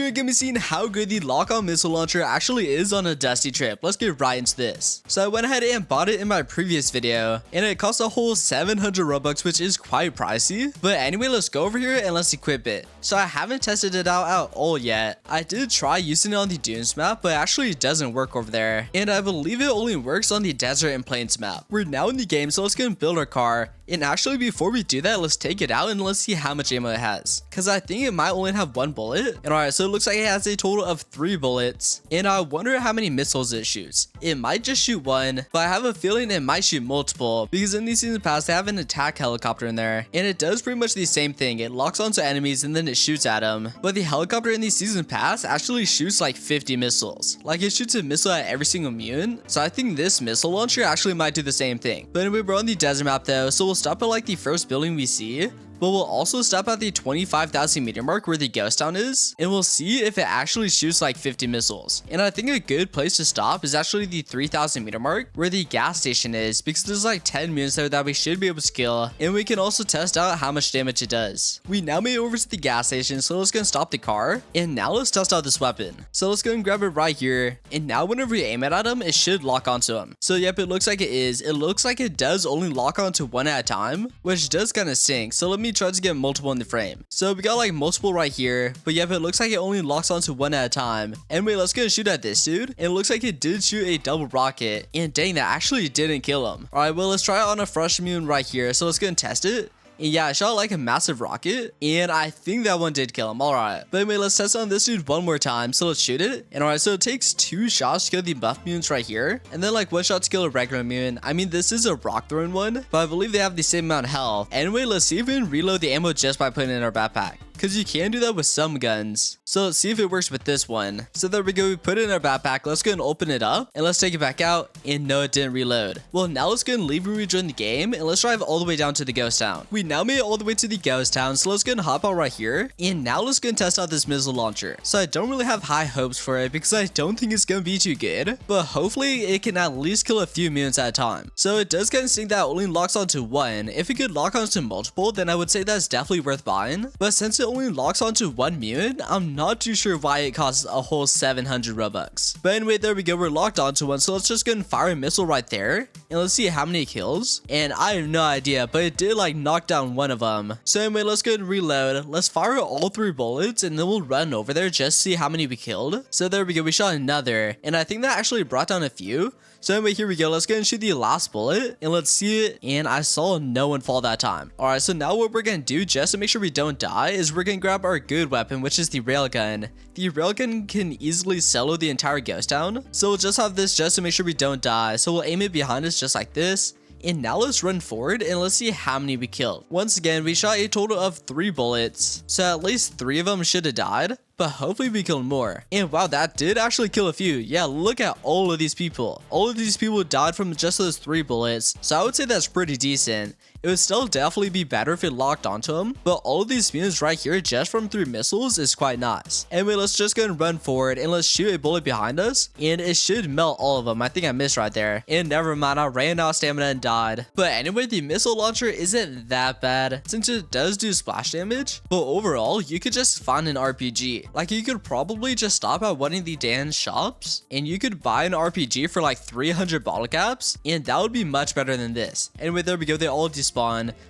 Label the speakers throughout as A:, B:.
A: you're gonna be seeing how good the lock-on missile launcher actually is on a dusty trip. Let's get right into this. So I went ahead and bought it in my previous video, and it cost a whole 700 Robux, which is quite pricey. But anyway, let's go over here and let's equip it. So I haven't tested it out at all yet. I did try using it on the dunes map, but actually it doesn't work over there. And I believe it only works on the desert and plains map. We're now in the game, so let's go and build our car. And actually, before we do that, let's take it out and let's see how much ammo it has. Because I think it might only have one bullet. And alright, so it looks like it has a total of 3 bullets. And I wonder how many missiles it shoots. It might just shoot one, but I have a feeling it might shoot multiple. Because in these season pass, they have an attack helicopter in there. And it does pretty much the same thing. It locks onto enemies and then it shoots at them. But the helicopter in these season pass actually shoots like 50 missiles. Like it shoots a missile at every single mutant. So I think this missile launcher actually might do the same thing. But anyway, we're on the desert map though, so we'll stop at like the first building we see. But we'll also stop at the 25,000 meter mark where the ghost town is, and we'll see if it actually shoots like 50 missiles. And I think a good place to stop is actually the 3,000 meter mark where the gas station is, because there's like 10 mutants there that we should be able to kill, and we can also test out how much damage it does. We now made it over to the gas station, so let's go and stop the car, and now let's test out this weapon. So let's go and grab it right here, and now whenever we aim it at him, it should lock onto him. So yep, it looks like it is. It looks like it does only lock onto one at a time, which does kind of stink. So let me try to get multiple in the frame. So we got like multiple right here, but yep, it looks like it only locks onto one at a time. Anyway, let's go and shoot at this dude. And it looks like it did shoot a double rocket, and dang, that actually didn't kill him. All right, well, let's try it on a fresh immune right here. So let's go and test it. And yeah, I shot like a massive rocket, and I think that one did kill him. Alright, but anyway, let's test on this dude one more time. So let's shoot it. And alright, so it takes 2 shots to kill the buff mutants right here, and then like 1 shot to kill a regular mutant. I mean, this is a rock throwing one, but I believe they have the same amount of health. Anyway, let's see if we can reload the ammo just by putting it in our backpack, because you can do that with some guns. So let's see if it works with this one. So there we go, we put it in our backpack. Let's go and open it up, and let's take it back out, and no, it didn't reload. Well, now let's go and leave and rejoin the game, and let's drive all the way down to the ghost town. We now made it all the way to the ghost town, so let's go and hop out right here, and now let's go and test out this missile launcher. So I don't really have high hopes for it, because I don't think it's gonna be too good, but hopefully it can at least kill a few mutants at a time. So it does kind of stink that it only locks onto one. If it could lock onto multiple, then I would say that's definitely worth buying, but since it only locks onto one mutant, I'm not too sure why it costs a whole 700 Robux. But anyway, there we go, we're locked onto one, so let's just go and fire a missile right there, and let's see how many it kills. And I have no idea, but it did like knock down one of them. So anyway, let's go and reload. Let's fire all 3 bullets, and then we'll run over there just to see how many we killed. So there we go, we shot another, and I think that actually brought down a few. So anyway, here we go. Let's go and shoot the last bullet, and let's see it. And I saw no one fall that time. All right, so now what we're gonna do just to make sure we don't die is we're gonna grab our good weapon, which is the railgun. The railgun can easily solo the entire ghost town, so we'll just have this just to make sure we don't die. So we'll aim it behind us just like this. And now let's run forward and let's see how many we killed. Once again, we shot a total of 3 bullets, so at least 3 of them should have died, but hopefully we killed more. And wow, that did actually kill a few. Yeah, look at all of these people. All of these people died from just those 3 bullets, so I would say that's pretty decent. It would still definitely be better if it locked onto them, but all of these mutants right here just from 3 missiles is quite nice. Anyway, let's just go and run forward and let's shoot a bullet behind us, and it should melt all of them. I think I missed right there, and never mind, I ran out of stamina and died. But anyway, the missile launcher isn't that bad since it does do splash damage, but overall you could just find an RPG. Like you could probably just stop at one of the Dan's shops, and you could buy an RPG for like 300 bottle caps, and that would be much better than this. Anyway, there we go, they all despawn.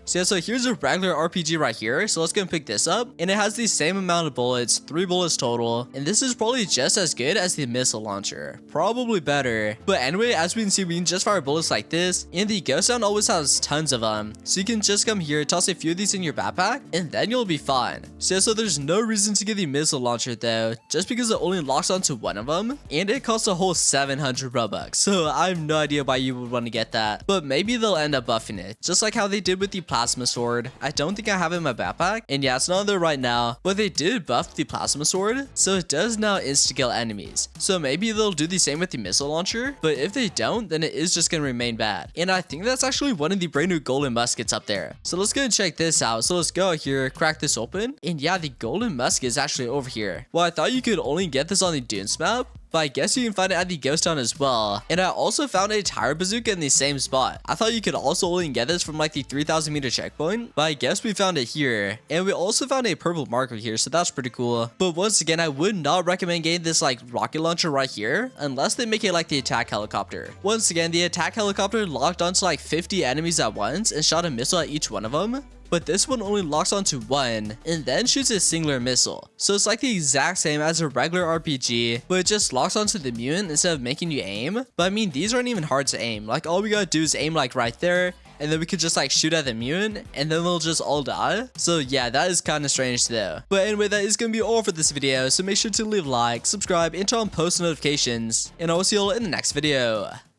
A: So yeah, so here's a regular RPG right here, so let's go and pick this up, and it has the same amount of bullets, 3 bullets total, and this is probably just as good as the missile launcher, probably better. But anyway, as we can see, we can just fire bullets like this, and the ghost town always has tons of them, so you can just come here, toss a few of these in your backpack, and then you'll be fine. So yeah, so there's no reason to get the missile launcher though, just because it only locks onto one of them, and it costs a whole 700 Robux, so I have no idea why you would want to get that, but maybe they'll end up buffing it, just like how they did with the plasma sword. I don't think I have it in my backpack, and yeah, it's not there right now, but they did buff the plasma sword, so it does now insta-kill enemies. So maybe they'll do the same with the missile launcher, but if they don't, then it is just gonna remain bad. And I think that's actually one of the brand new golden muskets up there. So let's go and check this out. So let's go here, crack this open, and yeah, the golden musket is actually over here. Well, I thought you could only get this on the dunes map, but I guess you can find it at the ghost town as well. And I also found a tire bazooka in the same spot. I thought you could also only get this from like the 3,000 meter checkpoint, but I guess we found it here. And we also found a purple marker here, so that's pretty cool. But once again, I would not recommend getting this like rocket launcher right here unless they make it like the attack helicopter. Once again, the attack helicopter locked onto like 50 enemies at once and shot a missile at each one of them. But this one only locks onto one and then shoots a singular missile. So it's like the exact same as a regular RPG, but it just locks onto the mutant instead of making you aim. But I mean, these aren't even hard to aim. Like all we gotta do is aim like right there, and then we could just like shoot at the mutant and then they'll just all die. So yeah, that is kind of strange though. But anyway, that is gonna be all for this video. So make sure to leave a like, subscribe, and turn on post notifications, and I will see you all in the next video.